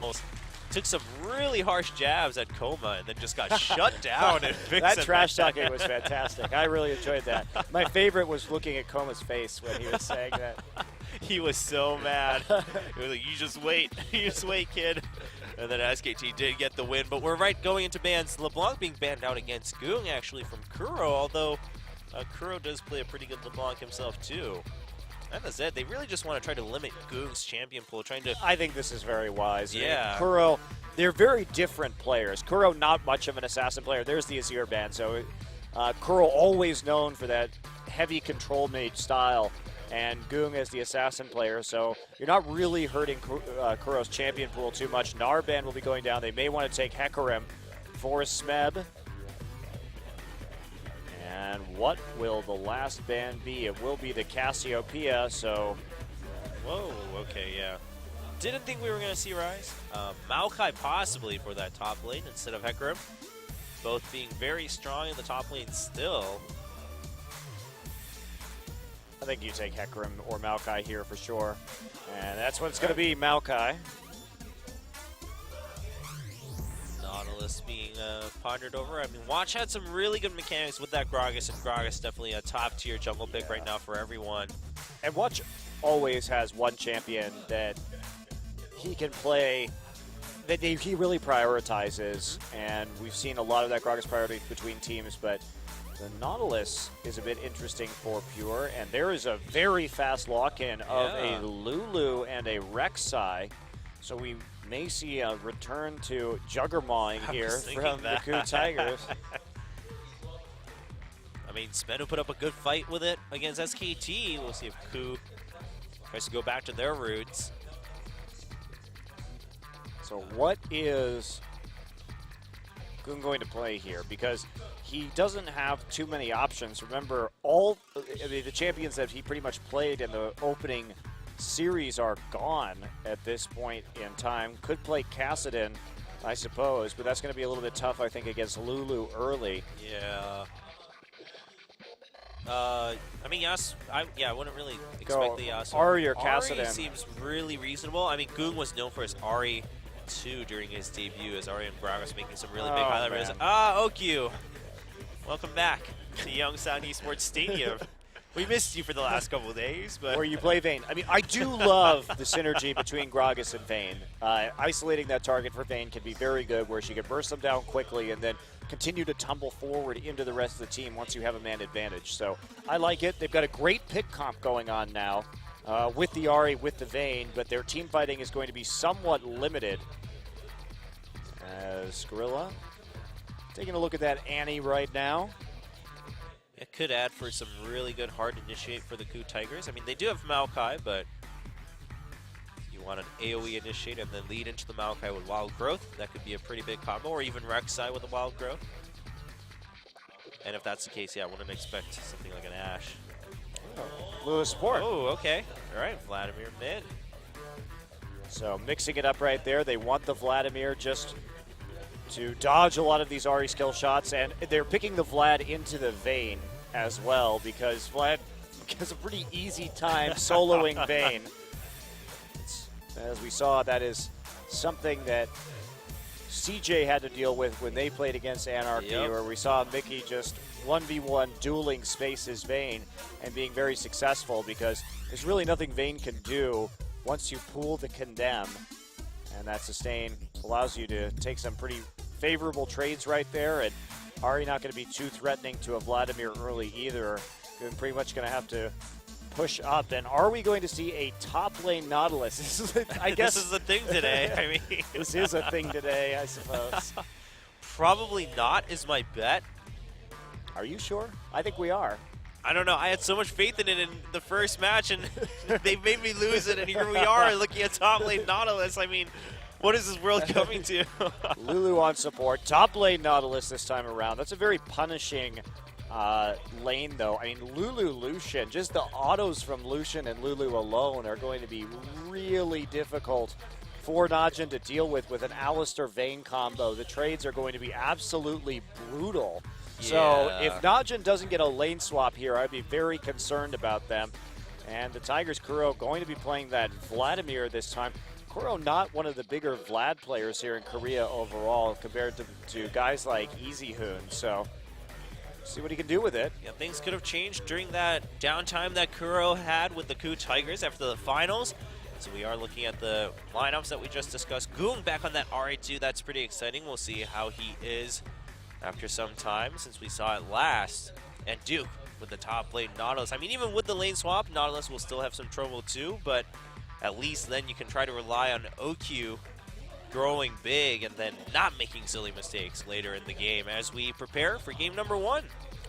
almost took some really harsh jabs at Koma and then just got shut down. And That trash talking was fantastic. I really enjoyed that. My favorite was looking at Koma's face when he was saying that. He was so mad. He was like, you just wait. You just wait, kid. And then SKT did get the win. But we're right going into bans. LeBlanc being banned out against Goong, actually, from KOO, although KOO does play a pretty good LeBlanc himself, too. And that's it. They really just want to try to limit Goong's champion pool, trying to... I think this is very wise. Yeah. KOO, they're very different players. KOO, not much of an assassin player. There's the Azir ban. So KOO always known for that heavy control mage style, and Goong as the assassin player. So you're not really hurting KOO's champion pool too much. Narban will be going down. They may want to take Hecarim for Smeb. And what will the last ban be? It will be the Cassiopeia, so... Whoa, okay, yeah. Didn't think we were going to see Rise. Maokai possibly for that top lane instead of Hecarim. Both being very strong in the top lane still. I think you take Hecarim or Maokai here for sure. And that's what it's going to be, Maokai. Nautilus being pondered over. I mean, Watch had some really good mechanics with that Gragas, and Gragas definitely a top-tier jungle pick right now for everyone. And Watch always has one champion that he can play, that he really prioritizes, and we've seen a lot of that Gragas priority between teams, but the Nautilus is a bit interesting for Pure, and there is a very fast lock-in of a Lulu and a Rek'Sai, so we may see a return to Juggermawing here from the KOO Tigers. I mean, Smeb put up a good fight with it against SKT. We'll see if KOO tries to go back to their roots. So what is Goong going to play here? Because he doesn't have too many options. Remember, the champions that he pretty much played in the opening series are gone at this point in time. Could play Kassadin, I suppose, but that's going to be a little bit tough, I think, against Lulu early. Yeah. I mean, I wouldn't really expect the Yasuo. Ahri or Kassadin. Ahri seems really reasonable. I mean, Goong was known for his Ahri 2 during his debut, as Ahri and Gragas making some really big highlight videos. Okyu, welcome back to Youngstown Esports Stadium. We missed you for the last couple of days, but... Where you play Vayne. I mean, I do love the synergy between Gragas and Vayne. Isolating that target for Vayne can be very good, where she can burst them down quickly and then continue to tumble forward into the rest of the team once you have a man advantage. So I like it. They've got a great pick comp going on now with the Ahri, with the Vayne, but their team fighting is going to be somewhat limited. As Gorilla taking a look at that Annie right now. It could add for some really good hard initiate for the KOO Tigers. I mean, they do have Maokai, but you want an AoE initiate and then lead into the Maokai with Wild Growth. That could be a pretty big combo, or even Rek'Sai with a Wild Growth. And if that's the case, yeah, I wouldn't expect something like an Ashe. Lewis support. Oh, okay. All right, Vladimir mid. So mixing it up right there. They want the Vladimir just to dodge a lot of these Ahri skill shots, and they're picking the Vlad into the Vayne as well, because Vlad has a pretty easy time soloing Vayne. As we saw, that is something that CJ had to deal with when they played against Anarchy, where we saw Mickey just 1v1 dueling Space's Vayne and being very successful, because there's really nothing Vayne can do once you pull the Condemn. And that sustain allows you to take some pretty favorable trades right there. And Ahri not going to be too threatening to a Vladimir early either. You're pretty much going to have to push up. And are we going to see a top lane Nautilus? I guess this is the thing today. I mean, this is a thing today, I suppose. Probably not is my bet. Are you sure? I think we are. I don't know. I had so much faith in it in the first match, and they made me lose it, and here we are looking at top lane Nautilus. I mean, what is this world coming to? Lulu on support. Top lane Nautilus this time around. That's a very punishing lane, though. I mean, Lulu, Lucian, just the autos from Lucian and Lulu alone are going to be really difficult for Najin to deal with an Alistar Vayne combo. The trades are going to be absolutely brutal. So if Najin doesn't get a lane swap here, I'd be very concerned about them. And the Tigers KOO going to be playing that Vladimir this time. KOO not one of the bigger Vlad players here in Korea overall compared to guys like Easy Hoon. So see what he can do with it. Yeah, things could have changed during that downtime that KOO had with the KOO Tigers after the finals. So we are looking at the lineups that we just discussed. Goong back on that RA2, that's pretty exciting. We'll see how he is after some time since we saw it last. And Duke with the top lane Nautilus. I mean, even with the lane swap, Nautilus will still have some trouble too, but at least then you can try to rely on OQ growing big and then not making silly mistakes later in the game as we prepare for game number 1.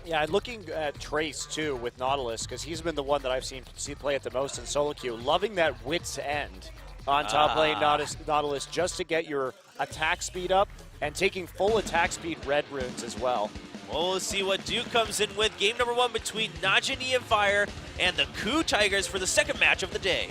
Yeah, and looking at Trace, too, with Nautilus, because he's been the one that I've seen play it the most in solo queue. Loving that wit's end on top lane Nautilus just to get your attack speed up and taking full attack speed red runes as well. Well, we'll see what Duke comes in with. Game number 1 between NJE and Fire and the KOO Tigers for the second match of the day.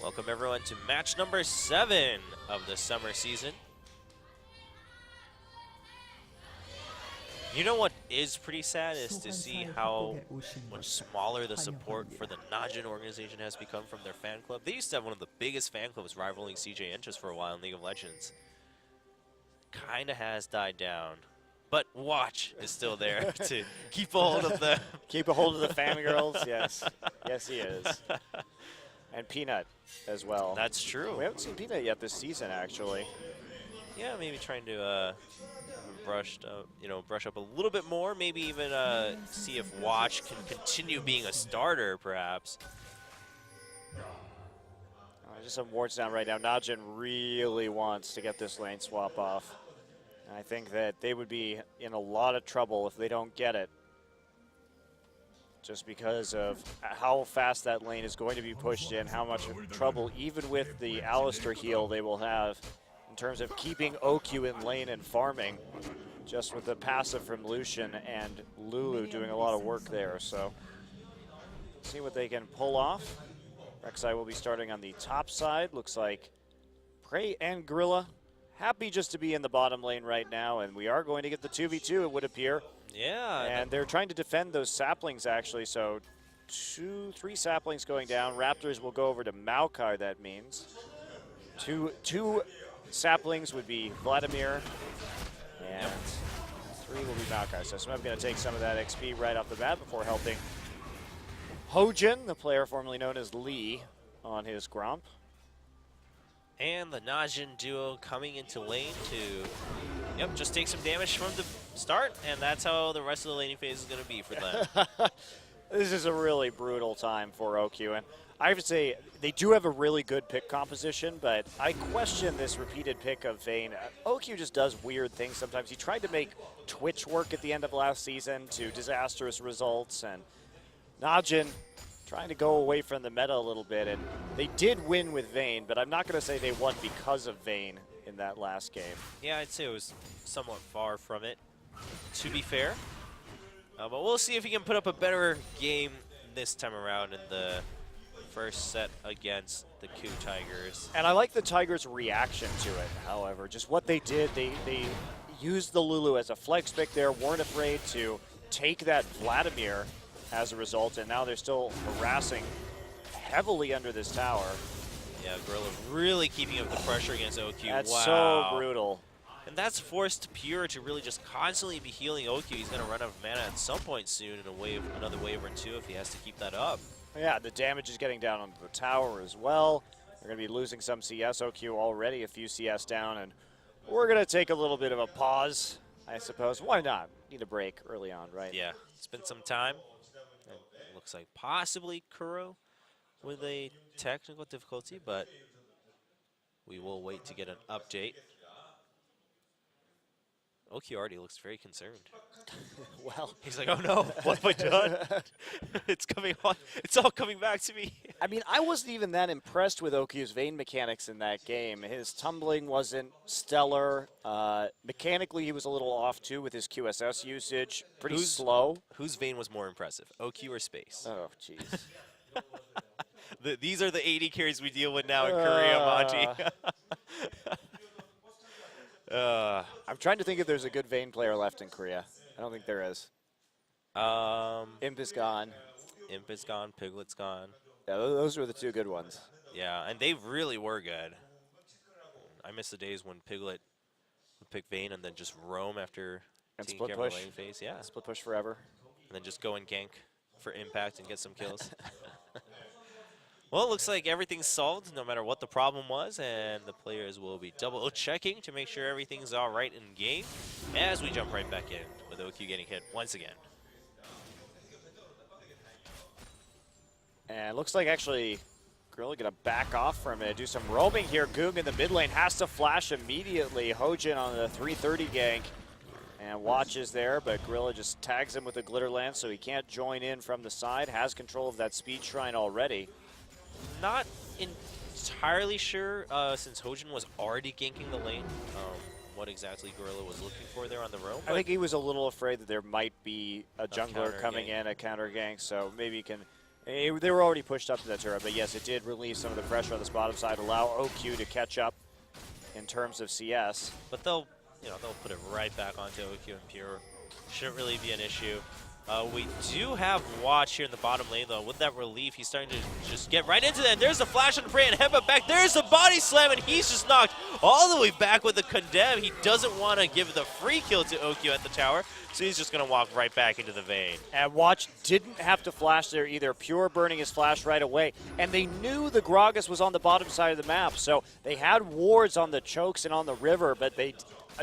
Welcome everyone to match number 7 of the summer season. You know what is pretty sad is to see how much smaller the support for the NJE organization has become from their fan club. They used to have one of the biggest fan clubs rivaling CJ Entrance for a while in League of Legends. Kinda has died down. But Watch is still there to keep a hold of the... Keep a hold of the fangirls, yes. Yes, he is. And Peanut as well. That's true. We haven't seen Peanut yet this season, actually. Yeah, maybe trying to brush up a little bit more. Maybe even see if Watch can continue being a starter, perhaps. Just some wards down right now. Najin really wants to get this lane swap off. And I think that they would be in a lot of trouble if they don't get it. Just because of how fast that lane is going to be pushed in, how much trouble, even with the Alistair heal they will have in terms of keeping OQ in lane and farming, just with the passive from Lucian and Lulu doing a lot of work there. So see what they can pull off. Rek'Sai will be starting on the top side. Looks like Prey and Gorilla happy just to be in the bottom lane right now, and we are going to get the 2v2, it would appear. Yeah. And they're trying to defend those saplings, actually, so 3 saplings going down. Raptors will go over to Maokai, that means. Two saplings would be Vladimir, and 3 will be Maokai. So Smeb going to take some of that XP right off the bat before helping Hojin, the player formerly known as Lee, on his Gromp. And the Najin duo coming into lane to, just take some damage from the start, and that's how the rest of the laning phase is going to be for them. This is a really brutal time for OQ, and I have to say, they do have a really good pick composition, but I question this repeated pick of Vayne. OQ just does weird things sometimes. He tried to make Twitch work at the end of last season to disastrous results, and Najin trying to go away from the meta a little bit, and they did win with Vayne, but I'm not going to say they won because of Vayne in that last game. Yeah, I'd say it was somewhat far from it, to be fair. But we'll see if he can put up a better game this time around in the first set against the KOO Tigers. And I like the Tigers' reaction to it, however. Just what they did, they used the Lulu as a flex pick there, weren't afraid to take that Vladimir as a result, and now they're still harassing heavily under this tower. Yeah, Gorilla really keeping up the pressure against OQ. That's wow. so brutal. And that's forced Pure to really just constantly be healing OQ. He's going to run out of mana at some point soon in another wave or two if he has to keep that up. Yeah, the damage is getting down onto the tower as well. They're going to be losing some CS. OQ already a few CS down, and we're going to take a little bit of a pause, I suppose. Why not? Need a break early on, right? Yeah, it's been some time. It looks like possibly KOO with a technical difficulty, but we will wait to get an update. OQ already looks very concerned. Well, he's like, oh no, what have I done? It's coming on. It's all coming back to me. I mean, I wasn't even that impressed with OQ's Vayne mechanics in that game. His tumbling wasn't stellar. Mechanically, he was a little off too with his QSS usage. Pretty slow. Whose Vayne was more impressive, OQ or Space? Oh, jeez. These are the AD carries we deal with now in Korea, Monty. I'm trying to think if there's a good Vayne player left in Korea. I don't think there is. Imp is gone. Imp is gone. Piglet's gone. Yeah, those were the two good ones. Yeah, and they really were good. I miss the days when Piglet would pick Vayne and then just roam after And taking split care of push. the lane phase. Yeah, Split push forever. and then just go and gank for impact and get some kills. Well, it looks like everything's solved no matter what the problem was, and the players will be double checking to make sure everything's all right in game as we jump right back in with OQ getting hit once again. And it looks like actually Gorilla gonna back off from it, do some roaming here. Goong in the mid lane has to flash immediately. Hojin on the 330 gank and watches there, but Gorilla just tags him with a glitter lance so he can't join in from the side. Has control of that speed shrine already. Not entirely sure, since Hojin was already ganking the lane, what exactly Gorilla was looking for there on the roam. I think he was a little afraid that there might be a jungler coming gank. in, a counter gank, so maybe he can. They were already pushed up to that turret, but yes, it did relieve some of the pressure on this bottom side, allow OQ to catch up in terms of CS. But they'll put it right back onto OQ and Pure. Shouldn't really be an issue. We do have Watch here in the bottom lane, though. With that relief, he's starting to just get right into that. There's the flash on the prey and headbutt back. There's the body slam, and he's just knocked all the way back with the condemn. He doesn't want to give the free kill to OQ at the tower, so he's just going to walk right back into the Vayne. And Watch didn't have to flash there either. Pure burning his flash right away. And they knew the Gragas was on the bottom side of the map, so they had wards on the chokes and on the river, but they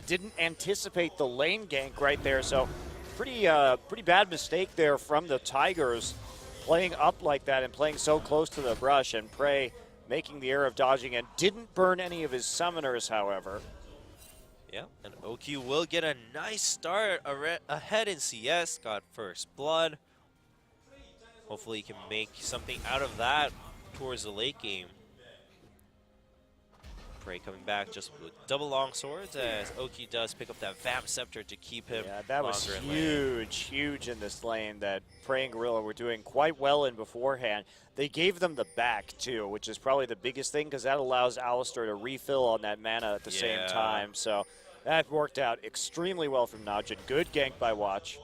didn't anticipate the lane gank right there. So pretty bad mistake there from the Tigers, playing up like that and playing so close to the brush, and Prey making the error of dodging and didn't burn any of his summoners, however. Yeah, and OQ will get a nice start ahead in CS. Got first blood. Hopefully he can make something out of that towards the late game. Prey coming back just with double long swords as OQ does pick up that Vamp Scepter to keep him Yeah, that was longer in lane. huge in this lane that Prey and Gorilla were doing quite well in beforehand. They gave them the back, too, which is probably the biggest thing because that allows Alistar to refill on that mana at the same time. So that worked out extremely well from Najin. Good gank by Watch.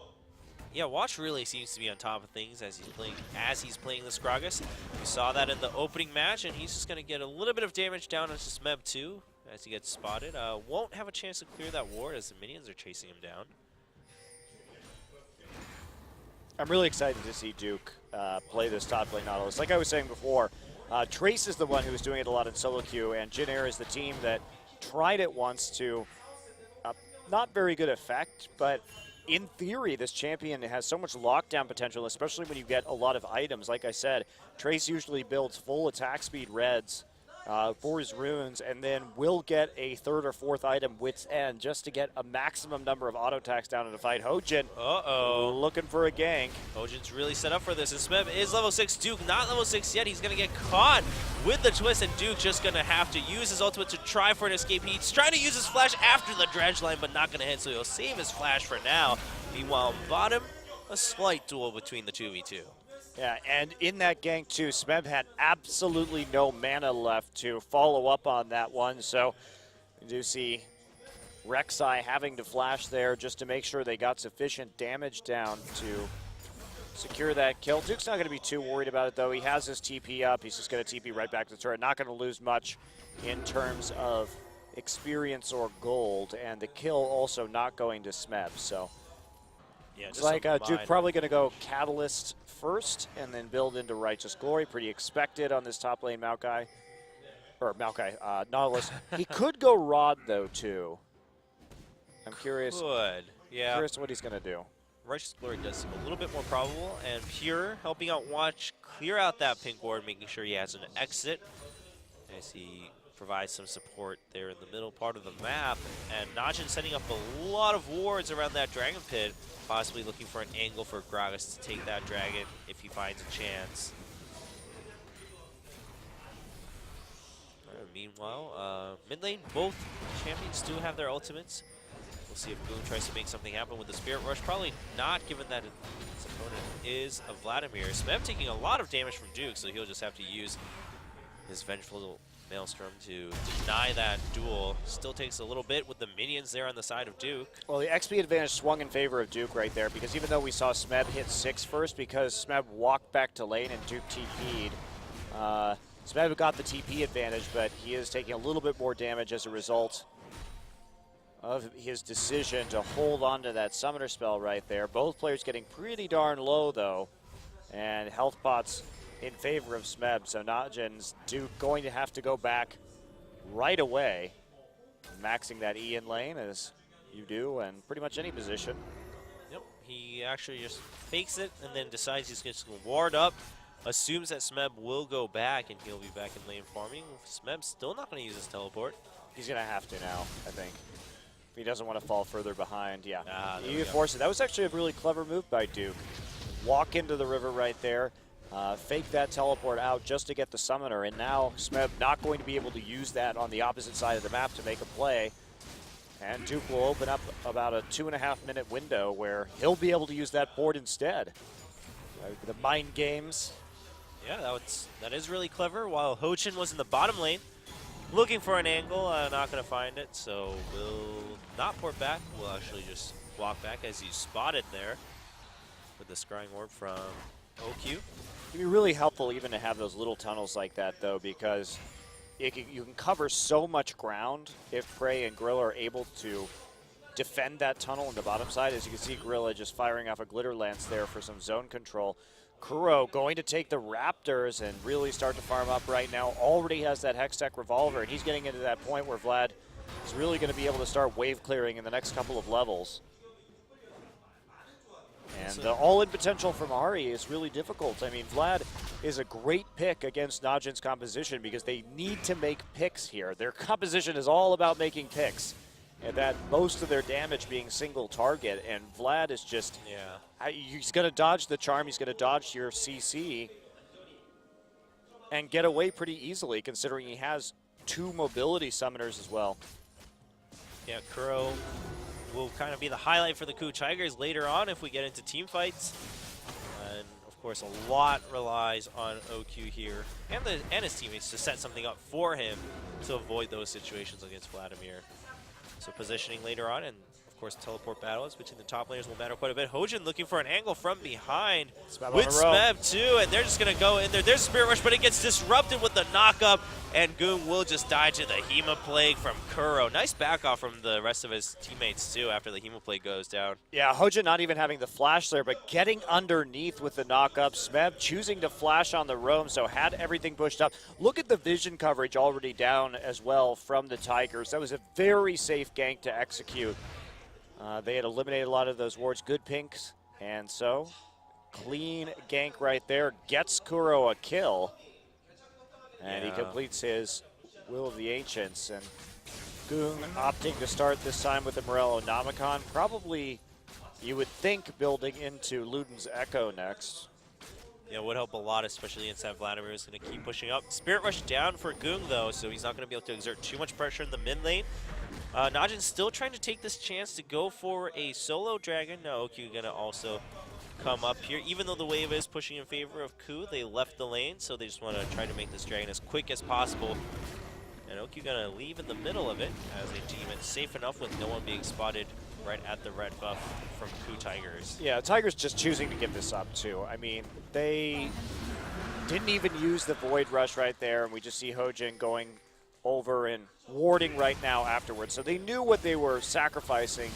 Yeah, Watch really seems to be on top of things as he's playing this Gragas. We saw that in the opening match, and he's just going to get a little bit of damage down onto Smeb too as he gets spotted. Won't have a chance to clear that ward as the minions are chasing him down. I'm really excited to see Duke play this top lane Nautilus. Like I was saying before, Trace is the one who's doing it a lot in solo queue, and Jin Air is the team that tried it once to not very good effect, but in theory, this champion has so much lockdown potential, especially when you get a lot of items. Like I said, Trace usually builds full attack speed reds for his runes, and then will get a third or fourth item, Wit's End, just to get a maximum number of auto attacks down in a fight. Hojin looking for a gank. Hojin's really set up for this, and Smeb is level 6. Duke not level 6 yet. He's going to get caught with the twist, and Duke just going to have to use his ultimate to try for an escape. He's trying to use his flash after the dredge line, but not going to hit, so he'll save his flash for now. Meanwhile, bottom, a slight duel between the 2v2. Yeah, and in that gank too, Smeb had absolutely no mana left to follow up on that one. So you do see Rek'Sai having to flash there just to make sure they got sufficient damage down to secure that kill. Duke's not going to be too worried about it, though. He has his TP up. He's just going to TP right back to the turret. Not going to lose much in terms of experience or gold, and the kill also not going to Smeb. So yeah, it's like Duke probably going to go Catalyst first and then build into Righteous Glory. Pretty expected on this top lane Maokai. Or Maokai, Nautilus. He could go Rod, though, too. I'm curious. Yeah. Curious what he's going to do. Righteous Glory does seem a little bit more probable, and Pure helping out Watch clear out that pink ward, making sure he has an exit as he provides some support there in the middle part of the map. And Najin setting up a lot of wards around that Dragon Pit, possibly looking for an angle for Gragas to take that dragon if he finds a chance. Meanwhile, mid lane, both champions do have their ultimates. We'll see if Boom tries to make something happen with the Spirit Rush. Probably not, given that his opponent is a Vladimir. Smeb taking a lot of damage from Duke, so he'll just have to use his Vengeful Maelstrom to deny that duel. Still takes a little bit with the minions there on the side of Duke. Well, the XP advantage swung in favor of Duke right there, because even though we saw Smeb hit 6 first, because Smeb walked back to lane and Duke TP'd, Smeb got the TP advantage, but he is taking a little bit more damage as a result of his decision to hold on to that summoner spell right there. Both players getting pretty darn low, though, and health pots in favor of Smeb, so Najin's Duke going to have to go back right away, maxing that E in lane as you do in pretty much any position. Yep, he actually just fakes it and then decides he's just going to ward up, assumes that Smeb will go back and he'll be back in lane farming. Smeb's still not going to use his teleport. He's going to have to now, I think. If he doesn't want to fall further behind, yeah. You force it. That was actually a really clever move by Duke. Walk into the river right there. Fake that teleport out just to get the summoner, and now Smeb not going to be able to use that on the opposite side of the map to make a play. And Duke will open up about a 2.5-minute window where he'll be able to use that board instead. The mind games. Yeah, that is really clever. While Hochin was in the bottom lane, looking for an angle, not going to find it, so we'll not port back. We'll actually just walk back as he's spotted there with the Scrying Orb from OQ. It'd be really helpful even to have those little tunnels like that, though, because you can cover so much ground if Prey and Gorilla are able to defend that tunnel on the bottom side. As you can see, Gorilla just firing off a Glitter Lance there for some zone control. KOO going to take the Raptors and really start to farm up right now. Already has that Hextech Revolver, and he's getting into that point where Vlad is really going to be able to start wave clearing in the next couple of levels. And the all-in potential from Ahri is really difficult. I mean, Vlad is a great pick against Najin's composition because they need to make picks here. Their composition is all about making picks, and that most of their damage being single target. And Vlad is just, he's going to dodge the charm, he's going to dodge your CC, and get away pretty easily considering he has 2 mobility summoners as well. Yeah, KOO will kind of be the highlight for the KOO Tigers later on if we get into team fights. And of course, a lot relies on OQ here and his teammates to set something up for him to avoid those situations against Vladimir. So positioning later on, and of course teleport battles between the top laners will matter quite a bit. Hojin looking for an angle from behind with Smeb too, and they're just going to go in there. There's Spirit Rush, but it gets disrupted with the knock-up, and Goong will just die to the Hema Plague from KOO. Nice back off from the rest of his teammates too after the Hema Plague goes down. Yeah, Hojin not even having the flash there, but getting underneath with the knock-up. Smeb choosing to flash on the roam, so had everything pushed up. Look at the vision coverage already down as well from the Tigers. That was a very safe gank to execute. They had eliminated a lot of those wards. Good pinks, and so clean gank right there. Gets KOO a kill. And he completes his Will of the Ancients. And Goong opting to start this time with the Morello Nomicon. Probably, you would think, building into Luden's Echo next. Yeah, it would help a lot, especially inside Vladimir is going to keep pushing up. Spirit Rush down for Goong, though, so he's not going to be able to exert too much pressure in the mid lane. Najin's still trying to take this chance to go for a solo dragon. Now OQ going to also come up here. Even though the wave is pushing in favor of KOO, they left the lane, so they just want to try to make this dragon as quick as possible. And OQ going to leave in the middle of it as they deem it safe enough with no one being spotted right at the red buff from KOO Tigers. Yeah, Tigers just choosing to give this up too. I mean, they didn't even use the Void Rush right there, and we just see Hojin going over and warding right now afterwards. So they knew what they were sacrificing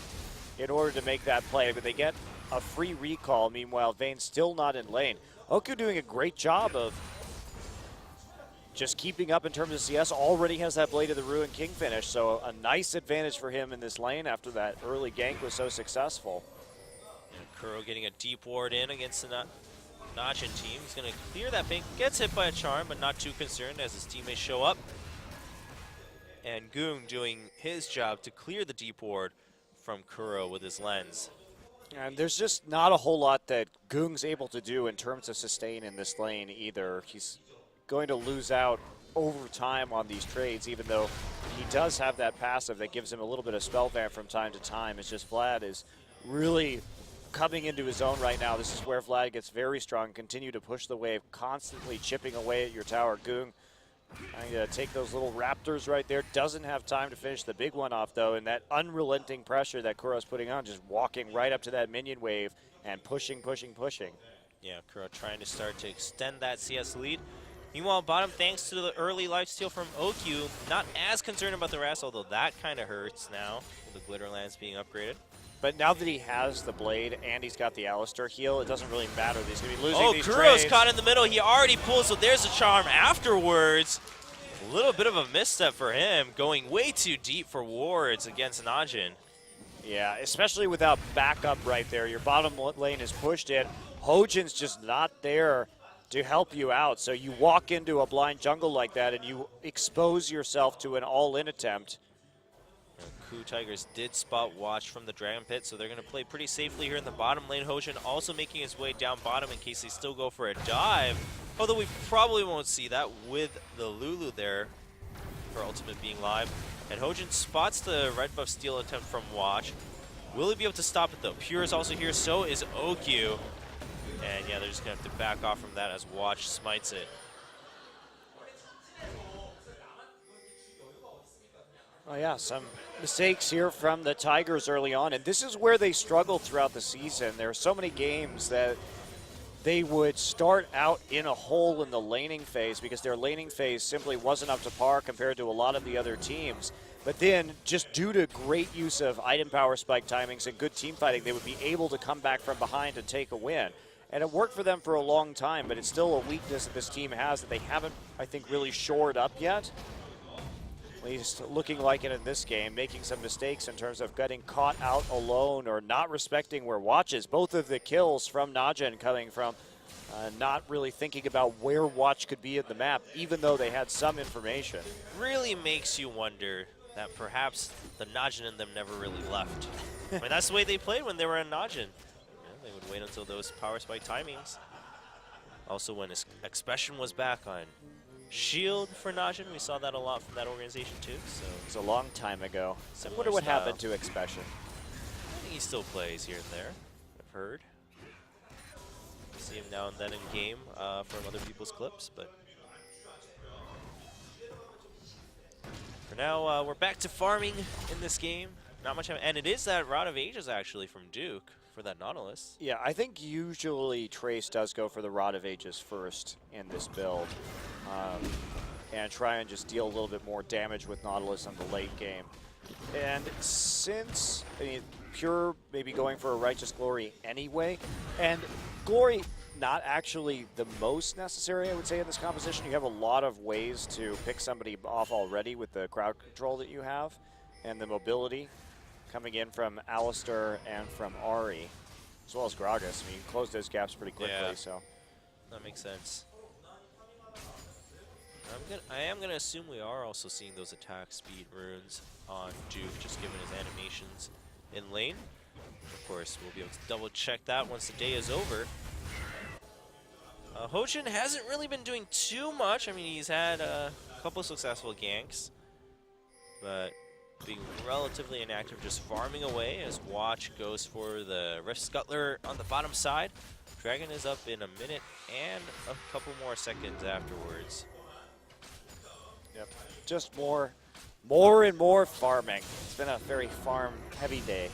in order to make that play, but they get a free recall. Meanwhile, Vayne's still not in lane. OQ doing a great job of just keeping up in terms of CS. Already has that Blade of the Ruin King finish, so a nice advantage for him in this lane after that early gank was so successful. KOO getting a deep ward in against the Najin team. He's going to clear that bank. Gets hit by a charm, but not too concerned as his teammates show up. And Goong doing his job to clear the deep ward from KOO with his lens. And there's just not a whole lot that Goong's able to do in terms of sustain in this lane either. He's going to lose out over time on these trades, even though he does have that passive that gives him a little bit of spell vamp from time to time. It's just Vlad is really coming into his own right now. This is where Vlad gets very strong. Continue to push the wave, constantly chipping away at your tower. Goong trying to take those little raptors right there. Doesn't have time to finish the big one off, though, and that unrelenting pressure that KOO's putting on, just walking right up to that minion wave and pushing, pushing, pushing. Yeah, KOO trying to start to extend that CS lead. Meanwhile, bottom, thanks to the early lifesteal from OQ, not as concerned about the rest, although that kind of hurts now with the Glitterlands being upgraded. But now that he has the Blade and he's got the Alistair heal, it doesn't really matter. He's going to be losing these KOO's trades. caught in the middle. He already pulled, so there's a charm afterwards. A little bit of a misstep for him, going way too deep for wards against Najin. Yeah, especially without backup right there. Your bottom lane is pushed in. Hojin's just not there to help you out. So you walk into a blind jungle like that and you expose yourself to an all-in attempt. KOO Tigers did spot watch from the Dragon Pit, so they're going to play pretty safely here in the bottom lane. Hojin also making his way down bottom in case they still go for a dive. Although we probably won't see that with the Lulu there for Ultimate being live. And Hojin spots the red buff steal attempt from Watch. Will he be able to stop it though? Pure is also here, so is OQ. And yeah, they're just going to have to back off from that as Watch smites it. Oh yeah, some mistakes here from the Tigers early on, and this is where they struggled throughout the season. There are so many games that they would start out in a hole in the laning phase because their laning phase simply wasn't up to par compared to a lot of the other teams. But then, just due to great use of item power spike timings and good team fighting, they would be able to come back from behind and take a win. And it worked for them for a long time, but it's still a weakness that this team has that they haven't, I think, really shored up yet. At least looking like it in this game, making some mistakes in terms of getting caught out alone or not respecting where Watch is. Both of the kills from Najin coming from not really thinking about where Watch could be at the map, even though they had some information. Really makes you wonder that perhaps the Najin in them never really left. I mean, that's the way they played when they were in Najin. Yeah, they would wait until those power spike timings. Also, when his expression was back on Shield for Najin, we saw that a lot from that organization too. So It was a long time ago. I Similar wonder what style. happened to Expression. I think he still plays here and there, I've heard. See him now and then in game from other people's clips, but for now, we're back to farming in this game. Not much, and it is that Rod of Ages actually from Duke for that Nautilus. Yeah, I think usually Trace does go for the Rod of Ages first in this build. And try and just deal a little bit more damage with Nautilus in the late game. And since Pure maybe going for a Righteous Glory anyway, and Glory not actually the most necessary, I would say, in this composition. You have a lot of ways to pick somebody off already with the crowd control that you have and the mobility coming in from Alistair and from Ahri, as well as Gragas. I mean, you close those gaps pretty quickly, Yeah. so. That makes sense. I am gonna assume we are also seeing those attack speed runes on Duke, just given his animations in lane. Of course, we'll be able to double check that once the day is over. Hojin hasn't really been doing too much. I mean, he's had a couple successful ganks, but being relatively inactive, just farming away as Watch goes for the Rift Scuttler on the bottom side. Dragon is up in a minute and a couple more seconds afterwards. Yep. Just more and more farming. It's been a very farm-heavy day.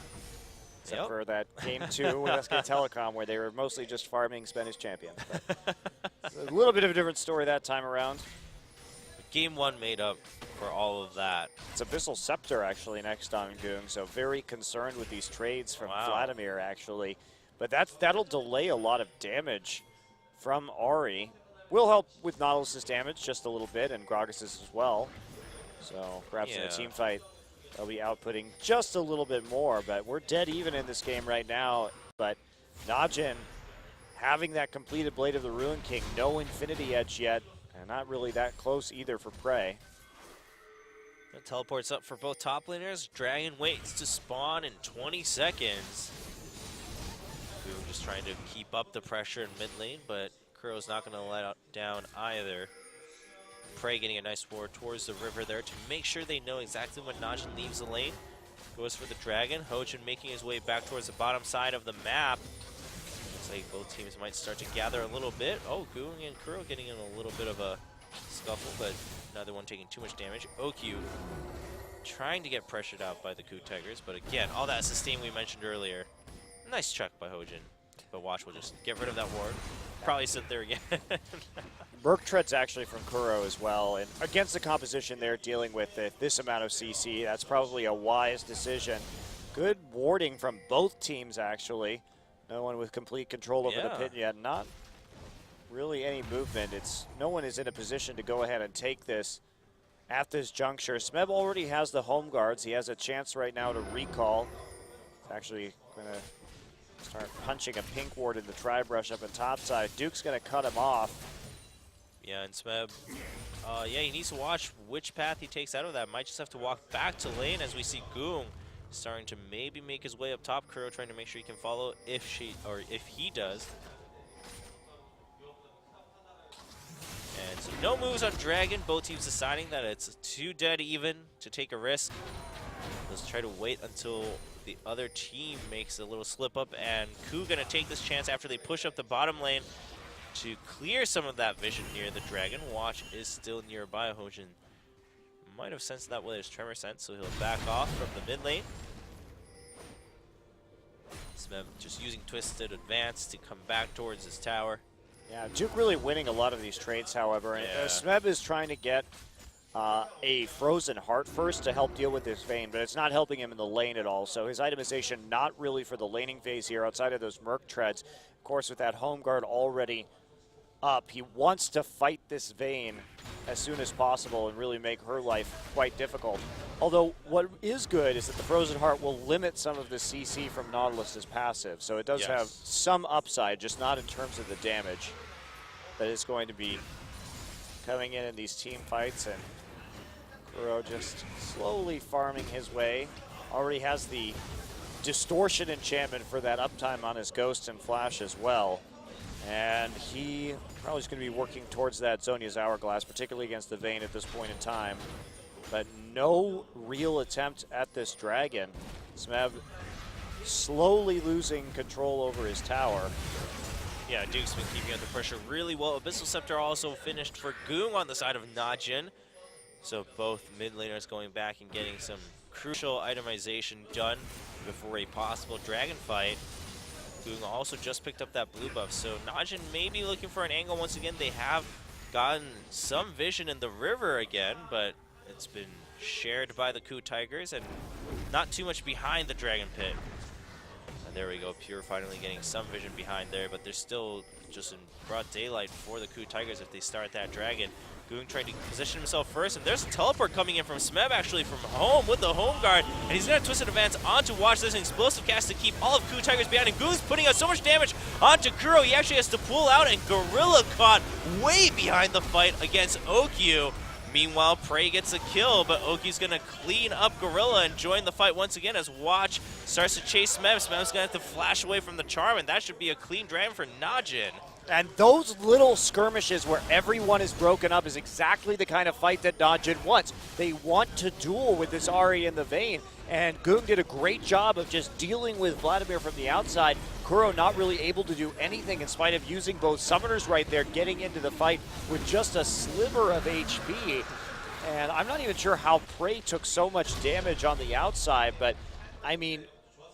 Except Yep. for that game 2 with SK Telecom, where they were mostly just farming Spanish champions. But a little bit of a different story that time around. Game 1 made up for all of that. It's Abyssal Scepter, actually, next on Goong, so very concerned with these trades from Wow. Vladimir, actually. But that'll delay a lot of damage from Ahri. Will help with Nautilus's damage just a little bit, and Gragas's as well. So perhaps in a Yeah. team fight, they'll be outputting just a little bit more, but we're dead even in this game right now. But Najin having that completed Blade of the Ruin King, no Infinity Edge yet, and not really that close either for Prey. That teleports up for both top laners. Dragon waits to spawn in 20 seconds. Boom just trying to keep up the pressure in mid lane, but KOO's not going to let down either. Prey getting a nice ward towards the river there to make sure they know exactly when Najin leaves the lane. Goes for the dragon. Hojin making his way back towards the bottom side of the map. Looks like both teams might start to gather a little bit. Oh, Goong and Kuro getting in a little bit of a scuffle, but neither one taking too much damage. OQ trying to get pressured out by the KOO Tigers, but again, all that sustain we mentioned earlier. Nice chuck by Hojin, but watch, we'll just get rid of that ward. Probably sit there again. Merc Tread's actually from Kuro as well, and against the composition they're dealing with this amount of CC, that's probably a wise decision. Good warding from both teams, actually. No one with complete control over the pit yet. Not really any movement. No one is in a position to go ahead and take this at this juncture. Smeb already has the home guards. He has a chance right now to recall. He's actually going to start punching a pink ward in the tri-brush up at top side. Duke's going to cut him off. Yeah, and Smeb, yeah, he needs to watch which path he takes out of that. Might just have to walk back to lane as we see Goong starting to maybe make his way up top. Kuro trying to make sure he can follow if he does. And so no moves on Dragon. Both teams deciding that it's too dead even to take a risk. Let's try to wait until the other team makes a little slip up, and KOO gonna take this chance after they push up the bottom lane to clear some of that vision near the Dragon. Watch is still nearby. Hojin might have sensed that with his Tremor Sense, so he'll back off from the mid lane. Smeb just using Twisted Advance to come back towards his tower. Yeah, Duke really winning a lot of these trades, however. And Smeb is trying to get a Frozen Heart first to help deal with this Vayne, but it's not helping him in the lane at all. So his itemization not really for the laning phase here outside of those Merc Treads. Of course, with that home guard already up, he wants to fight this Vayne as soon as possible and really make her life quite difficult. Although what is good is that the Frozen Heart will limit some of the CC from Nautilus's passive, so it does have some upside, just not in terms of the damage that is going to be coming in these team fights. And Kuro just slowly farming his way. Already has the distortion enchantment for that uptime on his Ghost and Flash as well. And he probably is going to be working towards that Zhonya's Hourglass, particularly against the Vayne at this point in time. But no real attempt at this Dragon. Smeb slowly losing control over his tower. Yeah, Duke's been keeping under pressure really well. Abyssal Scepter also finished for Goong on the side of Najin. So both mid laners going back and getting some crucial itemization done before a possible Dragon fight. Goong also just picked up that blue buff, so Najin may be looking for an angle once again. They have gotten some vision in the river again, but it's been shared by the KOO Tigers and not too much behind the Dragon Pit. And there we go, Pure finally getting some vision behind there, but they're still just in broad daylight for the KOO Tigers if they start that Dragon. Goong trying to position himself first, and there's a teleport coming in from Smeb actually from home with the home guard, and he's going to Twisted Advance onto Watch. There's an explosive cast to keep all of KOO Tigers behind, and Goong's putting out so much damage onto Kuro. He actually has to pull out, and Gorilla caught way behind the fight against OQ. Meanwhile, Prey gets a kill, but Oki's going to clean up Gorilla and join the fight once again as Watch starts to chase Smeb. Smeb's going to have to flash away from the charm, and that should be a clean dragon for Najin. And those little skirmishes where everyone is broken up is exactly the kind of fight that Najin wants. They want to duel with this Ahri in the Vayne, and Goong did a great job of just dealing with Vladimir from the outside. Kuro not really able to do anything in spite of using both summoners right there, getting into the fight with just a sliver of HP. And I'm not even sure how Prey took so much damage on the outside, but I mean,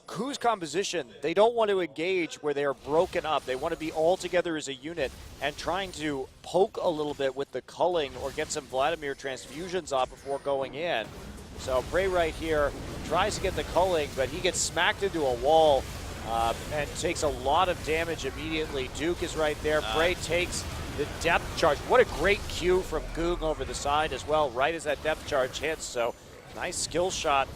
KOO's composition, they don't want to engage where they are broken up. They want to be all together as a unit and trying to poke a little bit with the culling or get some Vladimir transfusions off before going in. So Prey right here tries to get the culling, but he gets smacked into a wall and takes a lot of damage immediately. Duke is right there. Prey takes the depth charge. What a great cue from Goong over the side as well, right as that depth charge hits. So nice skill shot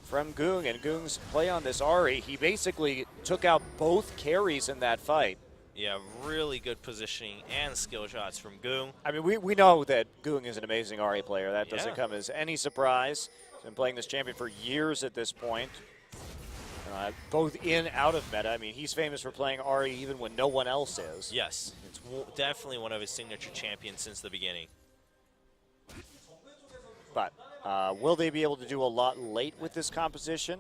from Goong, and Goong's play on this Ahri, he basically took out both carries in that fight. Yeah, really good positioning and skill shots from Goong. I mean, we know that Goong is an amazing Ahri player. That doesn't come as any surprise. He's been playing this champion for years at this point, both in and out of meta. I mean, he's famous for playing Ahri even when no one else is. Yes, it's definitely one of his signature champions since the beginning. but will they be able to do a lot late with this composition?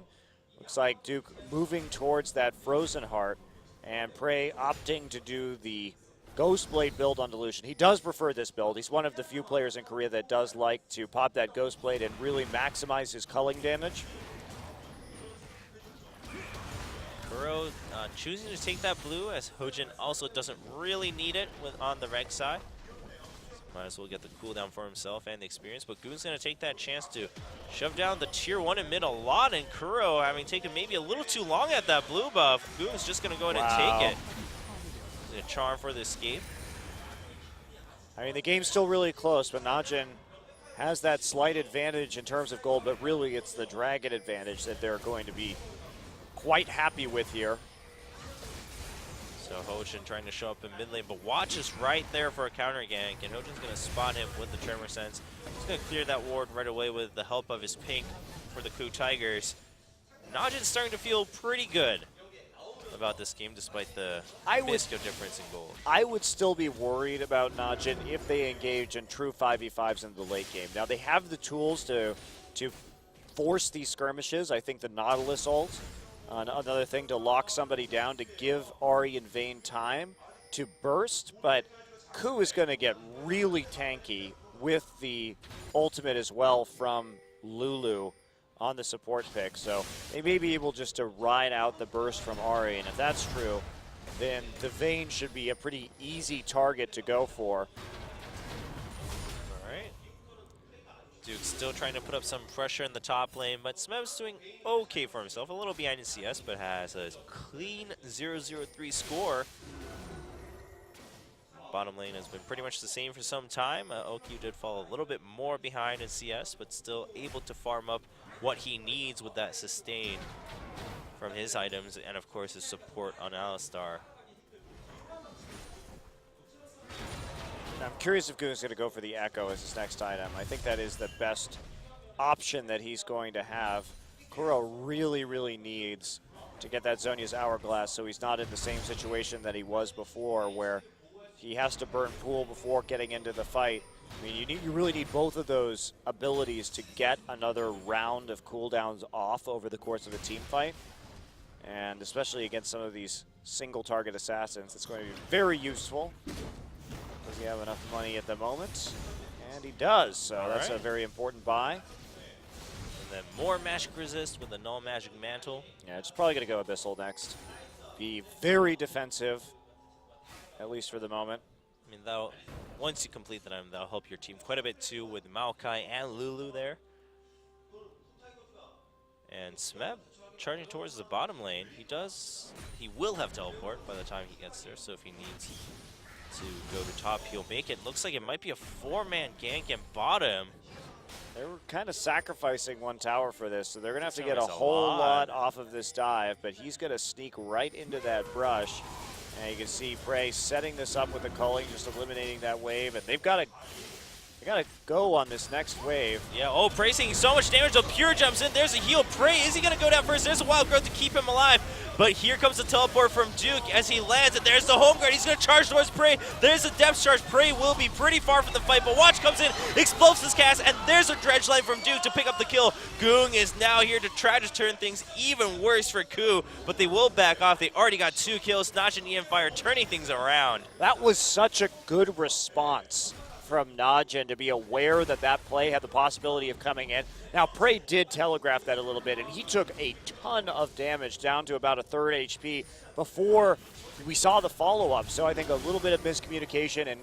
Looks like Duke moving towards that Frozen Heart, and Prey opting to do the Ghostblade build on Delusion. He does prefer this build. He's one of the few players in Korea that does like to pop that Ghostblade and really maximize his culling damage. Kuro choosing to take that blue, as Hojin also doesn't really need it on the reg side. Might as well get the cooldown for himself and the experience, but Goon's going to take that chance to shove down the tier 1 in mid a lot, and Kuro having taken maybe a little too long at that blue buff. Goon's just going to go ahead and take it. He's a charm for the escape. I mean, the game's still really close, but Najin has that slight advantage in terms of gold, but really it's the Dragon advantage that they're going to be quite happy with here. So Hojin trying to show up in mid lane, but Watch is right there for a counter gank, and Hojin's going to spot him with the Tremor Sense. He's going to clear that ward right away with the help of his pink for the KOO Tigers. Najin's starting to feel pretty good about this game, despite the minuscule difference in gold. I would still be worried about Najin if they engage in true 5v5s in the late game. Now, they have the tools to force these skirmishes. I think the Nautilus ult, another thing to lock somebody down, to give Ahri and Vayne time to burst, but KOO is going to get really tanky with the ultimate as well from Lulu on the support pick, so they may be able just to ride out the burst from Ahri, and if that's true, then the Vayne should be a pretty easy target to go for. Alright. Duke still trying to put up some pressure in the top lane, but Smev's doing okay for himself, a little behind in CS, but has a clean 0-0-3 score. Bottom lane has been pretty much the same for some time. OQ did fall a little bit more behind in CS, but still able to farm up what he needs with that sustain from his items, and of course his support on Alistar. I'm curious if Goon's going to go for the Echo as his next item. I think that is the best option that he's going to have. Kuro really needs to get that Zhonya's Hourglass so he's not in the same situation that he was before, where he has to burn pool before getting into the fight. I mean, you really need both of those abilities to get another round of cooldowns off over the course of a team fight. And especially against some of these single target assassins, it's going to be very useful. Does he have enough money at the moment? And he does, so that's a very important buy. And then more magic resist with the null magic mantle. Yeah, it's probably going to go Abyssal next. Be very defensive, at least for the moment. I mean, that'll, once you complete that item, that'll help your team quite a bit too, with Maokai and Lulu there. And Smev charging towards the bottom lane. He will have teleport by the time he gets there, so if he needs to go to top, he'll make it. Looks like it might be a 4-man gank in bottom. They were kind of sacrificing one tower for this, so they're going to have to get a whole lot off of this dive, but he's going to sneak right into that brush. And you can see Prey setting this up with the culling, just eliminating that wave, and they've got to go on this next wave. Yeah, oh, Prey taking so much damage, so Pure jumps in, there's a heal. Prey, is he going to go down first? There's a Wild Growth to keep him alive, but here comes the teleport from Duke as he lands, and there's the home guard. He's going to charge towards Prey. There's a depth charge. Prey will be pretty far from the fight, but Watch comes in, explodes this cast, and there's a dredge line from Duke to pick up the kill. Goong is now here to try to turn things even worse for KOO, but they will back off. They already got 2 kills. Notch and EM Fire turning things around. That was such a good response from Najin to be aware that that play had the possibility of coming in. Now, Prey did telegraph that a little bit, and he took a ton of damage, down to about a 3rd HP before we saw the follow-up. So I think a little bit of miscommunication and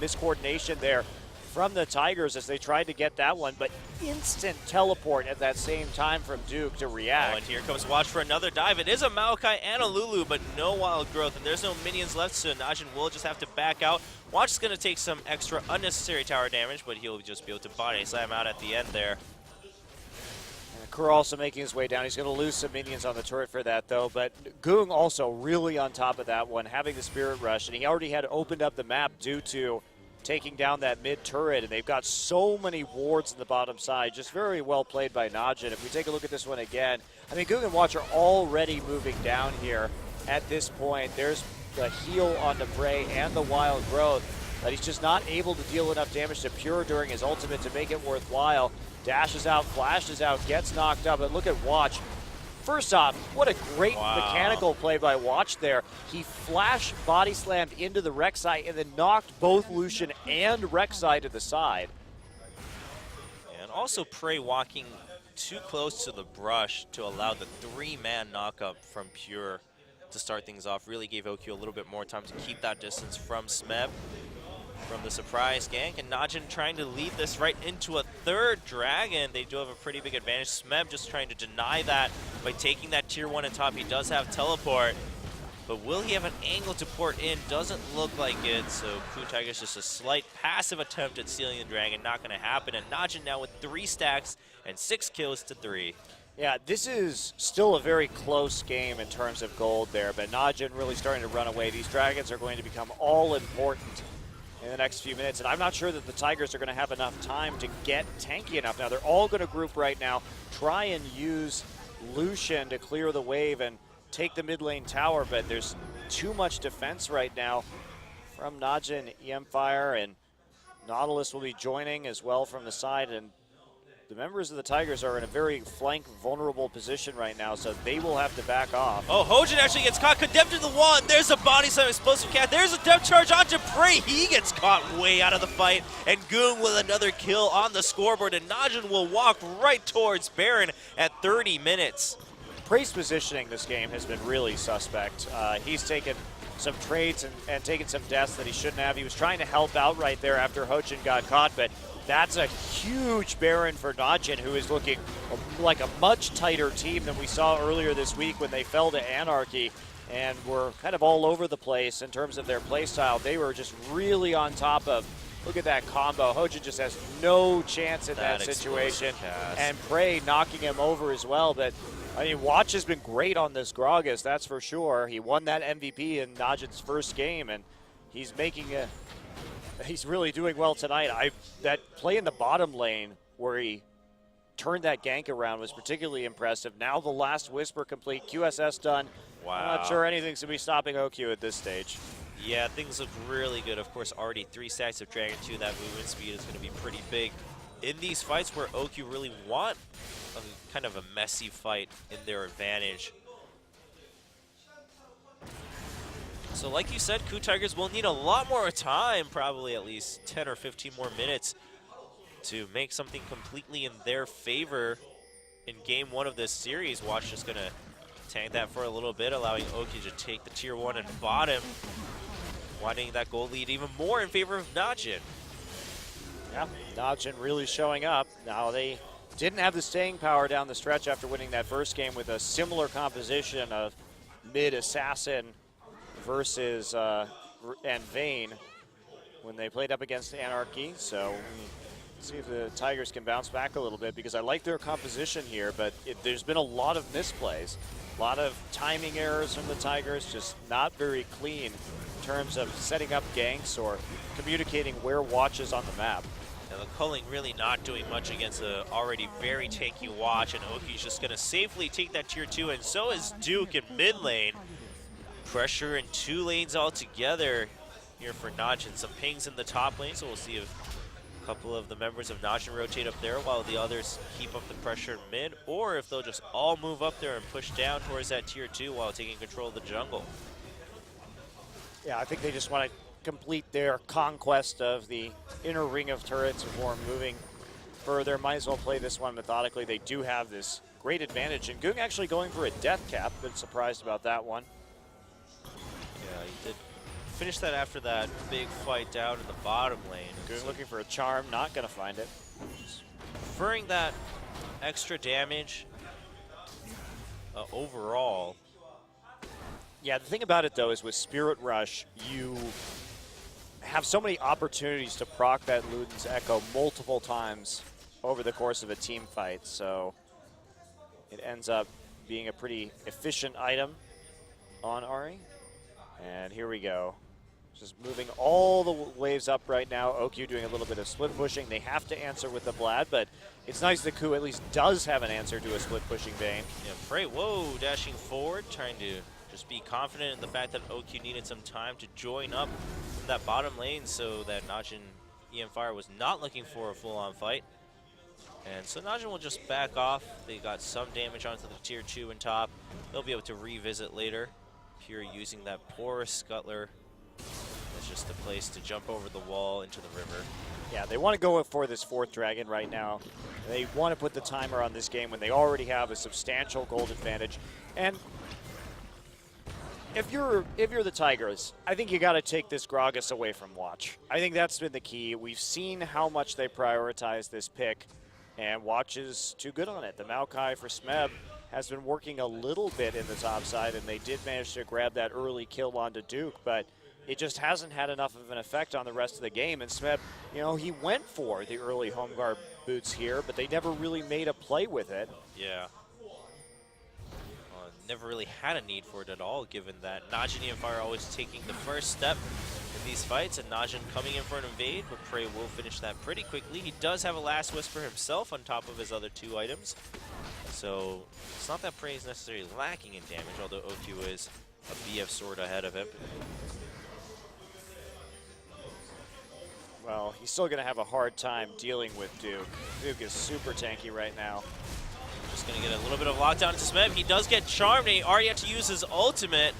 miscoordination there from the Tigers as they tried to get that one, but instant teleport at that same time from Duke to react. Oh, and here comes Watch for another dive. It is a Maokai and a Lulu, but no Wild Growth, and there's no minions left, so Najin will just have to back out. Watch is going to take some extra unnecessary tower damage, but he'll just be able to body slam out at the end there. Kuro also making his way down. He's going to lose some minions on the turret for that, though. But Goong also really on top of that one, having the Spirit Rush, and he already had opened up the map due to taking down that mid turret, and they've got so many wards in the bottom side. Just very well played by Najin. If we take a look at this one again, I mean, Goong and Watch are already moving down here at this point. There's the heal on the Prey and the Wild Growth. that he's just not able to deal enough damage to Pure during his ultimate to make it worthwhile. Dashes out, flashes out, gets knocked up, but look at Watch. First off, what a great mechanical play by Watch there. He flash body slammed into the Rek'Sai and then knocked both Lucian and Rek'Sai to the side. And also Prey walking too close to the brush to allow the 3-man knockup from Pure to start things off. Really gave OQ a little bit more time to keep that distance from Smeb from the surprise gank, and Najin trying to lead this right into a third dragon. They do have a pretty big advantage. Smeb just trying to deny that by taking that tier 1 on top. He does have teleport, but will he have an angle to port in? Doesn't look like it, so KOO Tigers just a slight passive attempt at stealing the dragon. Not going to happen, and Najin now with 3 stacks and 6 kills to 3. Yeah, this is still a very close game in terms of gold there, but Najin really starting to run away. These dragons are going to become all important in the next few minutes, and I'm not sure that the Tigers are going to have enough time to get tanky enough. Now, they're all going to group right now, try and use Lucian to clear the wave and take the mid lane tower, but there's too much defense right now from Najin, EM-Fire, and Nautilus will be joining as well from the side, and the members of the Tigers are in a very flank vulnerable position right now, so they will have to back off. Oh, Hojin actually gets caught, condemned to the wall, and there's a body slam explosive cat. There's a depth charge onto Prey. He gets caught way out of the fight, and Goong with another kill on the scoreboard, and Najin will walk right towards Baron at 30 minutes. Prey's positioning this game has been really suspect. He's taken some trades and taken some deaths that he shouldn't have. He was trying to help out right there after Hojin got caught, but that's a huge Baron for Najin, who is looking like a much tighter team than we saw earlier this week when they fell to Anarchy and were kind of all over the place in terms of their play style. They were just really on top of, look at that combo. Hojin just has no chance in that situation. And Prey knocking him over as well. But I mean, Watch has been great on this Gragas, that's for sure. He won that MVP in Najin's first game, and he's making a... He's really doing well tonight. That play in the bottom lane where he turned that gank around was particularly impressive. Now the last Whisper complete, QSS done. Wow. I'm not sure anything's going to be stopping OQ at this stage. Yeah, things look really good. Of course, already 3 stacks of Dragon 2. That movement speed is going to be pretty big in these fights where OQ really want a kind of a messy fight in their advantage. So like you said, KOO Tigers will need a lot more time, probably at least 10 or 15 more minutes to make something completely in their favor in game 1 of this series. Watch just going to tank that for a little bit, allowing Oki to take the tier 1 and bottom, widening that goal lead even more in favor of Najin. Yeah, Najin really showing up. Now they didn't have the staying power down the stretch after winning that first game with a similar composition of mid-assassin versus and Vayne when they played up against Anarchy. So see if the Tigers can bounce back a little bit, because I like their composition here, but there's been a lot of misplays, a lot of timing errors from the Tigers, just not very clean in terms of setting up ganks or communicating where Watch is on the map. And the culling really not doing much against an already very tanky Watch, and Oki's just going to safely take that tier 2, and so is Duke in mid lane. Pressure in 2 lanes altogether here for Najin. Some pings in the top lane, so we'll see if a couple of the members of Najin rotate up there while the others keep up the pressure in mid, or if they'll just all move up there and push down towards that tier 2 while taking control of the jungle. Yeah, I think they just want to complete their conquest of the inner ring of turrets before moving further. Might as well play this one methodically. They do have this great advantage, and Goong actually going for a death cap. Been surprised about that one. Yeah, he did finish that after that big fight down in the bottom lane. Goong looking for a charm, not going to find it. Preferring that extra damage overall. Yeah, the thing about it, though, is with Spirit Rush, you have so many opportunities to proc that Luden's Echo multiple times over the course of a team fight, so it ends up being a pretty efficient item on Ahri. And here we go. Just moving all the waves up right now. OQ doing a little bit of split pushing. They have to answer with the Vlad, but it's nice that KOO at least does have an answer to a split pushing Vayne. Yeah, Prey, whoa, dashing forward, trying to just be confident in the fact that OQ needed some time to join up from that bottom lane so that Najin EM Fire was not looking for a full-on fight. And so Najin will just back off. They got some damage onto the tier 2 and top. They'll be able to revisit later. Pure using that poor Scuttler as just a place to jump over the wall into the river. Yeah, they want to go for this 4th dragon right now. They want to put the timer on this game when they already have a substantial gold advantage. And if you're the Tigers, I think you got to take this Gragas away from Watch. I think that's been the key. We've seen how much they prioritize this pick, and Watch is too good on it. The Maokai for Smeb has been working a little bit in the top side, and they did manage to grab that early kill onto Duke, but it just hasn't had enough of an effect on the rest of the game. And Smeb, you know, he went for the early home guard boots here, but they never really made a play with it. Yeah. Never really had a need for it at all, given that Najin EM Fire always taking the first step in these fights, and Najin coming in for an invade, but Prey will finish that pretty quickly. He does have a Last Whisper himself on top of his other 2 items, so it's not that Prey is necessarily lacking in damage, although OQ is a BF sword ahead of him. Well, he's still going to have a hard time dealing with Duke. Duke is super tanky right now. Just going to get a little bit of lockdown into Smeb. He does get charmed, and he already had to use his ultimate.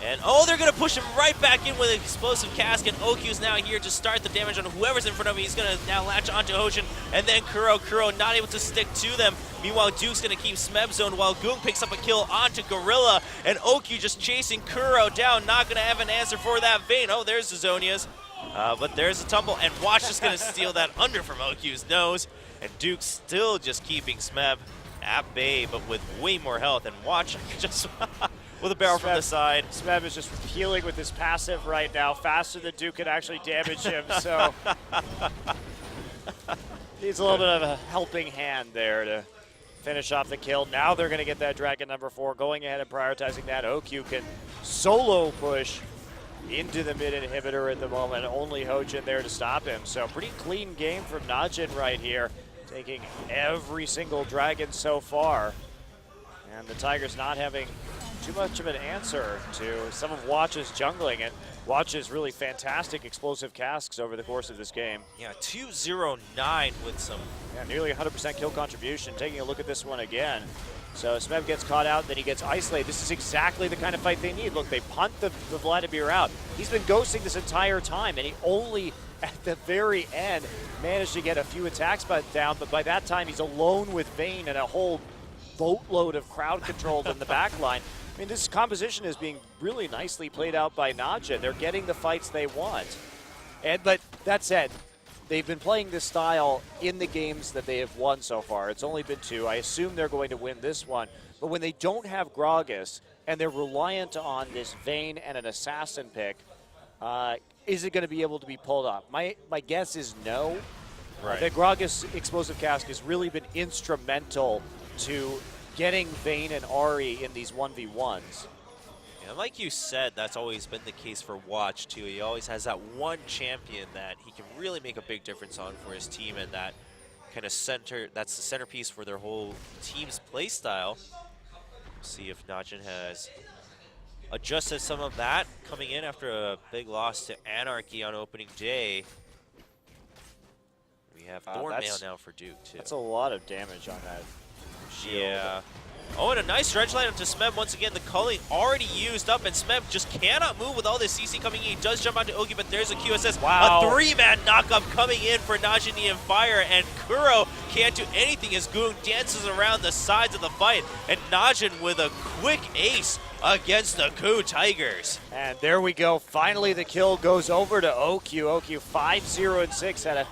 And, oh, they're going to push him right back in with an explosive cask, and OQ's now here to start the damage on whoever's in front of him. He's going to now latch onto Ocean, and then Kuro not able to stick to them. Meanwhile, Duke's going to keep Smeb zoned while Goong picks up a kill onto Gorilla, and OQ just chasing Kuro down, not going to have an answer for that Vayne. Oh, there's the Zonias. But there's a tumble, and Watch just going to steal that under from OQ's nose, and Duke's still just keeping Smeb at bay, but with way more health, and Watch just with a barrel from the side. Smeb is just healing with his passive right now, faster than Duke can actually damage him, so needs a little bit of a helping hand there to finish off the kill. Now they're going to get that dragon number 4, going ahead and prioritizing that. OQ can solo push into the mid inhibitor at the moment, only Hojin there to stop him, so pretty clean game from Najin right here, taking every single dragon so far. And the Tigers not having too much of an answer to some of Watch's jungling, and Watch's really fantastic explosive casks over the course of this game. Yeah, 209 with some... Yeah, nearly 100% kill contribution. Taking a look at this one again. So Smeb gets caught out, then he gets isolated. This is exactly the kind of fight they need. Look, they punt the Vladimir out. He's been ghosting this entire time, and he only, at the very end, managed to get a few attacks down, but by that time he's alone with Vayne and a whole boatload of crowd control in the back line. I mean, this composition is being really nicely played out by Najin. They're getting the fights they want. But that said, they've been playing this style in the games that they have won so far. It's only been 2. I assume they're going to win this one. But when they don't have Gragas and they're reliant on this Vayne and an assassin pick, is it going to be able to be pulled off? My guess is no. Right. The Gragas explosive cask has really been instrumental to getting Vayne and Ahri in these 1v1s. Yeah, like you said, that's always been the case for Watch, too. He always has that one champion that he can really make a big difference on for his team, and that kind of that's the centerpiece for their whole team's play style. See if Najin has adjusted some of that coming in after a big loss to Anarchy on opening day. We have Thornmail now for Duke, too. That's a lot of damage on that shield. Yeah. Oh, and a nice dredge line up to Smeb. Once again, the culling already used up, and Smeb just cannot move with all this CC coming in. He does jump onto Ogi, but there's a QSS. Wow. A 3-man knockup coming in for Najin EM Fire, and Kuro can't do anything as Goong dances around the sides of the fight, and Najin with a quick ace against the KOO Tigers. And there we go. Finally, the kill goes over to OQ. OQ 5-0-6 had a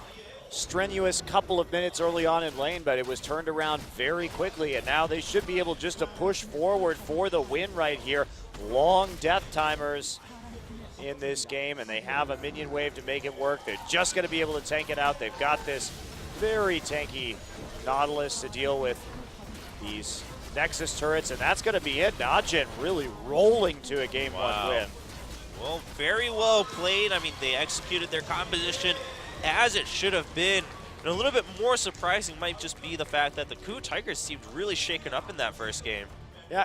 strenuous couple of minutes early on in lane, but it was turned around very quickly, and now they should be able just to push forward for the win right here. Long death timers in this game, and they have a minion wave to make it work. They're just going to be able to tank it out. They've got this very tanky Nautilus to deal with these Nexus turrets, and that's going to be it. Najin really rolling to a game 1 win. Well, very well played. I mean, they executed their composition as it should have been. And a little bit more surprising might just be the fact that the KOO Tigers seemed really shaken up in that first game. Yeah,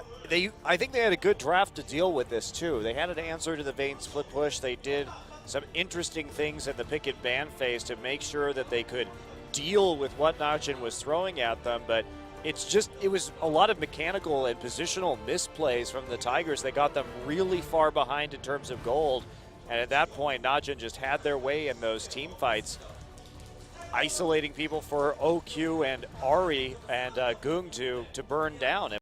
I think they had a good draft to deal with this too. They had an answer to the Vayne split push. They did some interesting things in the pick and ban phase to make sure that they could deal with what Najin was throwing at them, but it was a lot of mechanical and positional misplays from the Tigers that got them really far behind in terms of gold. And at that point, Najin just had their way in those team fights, isolating people for OQ and Ari and Gung to burn down.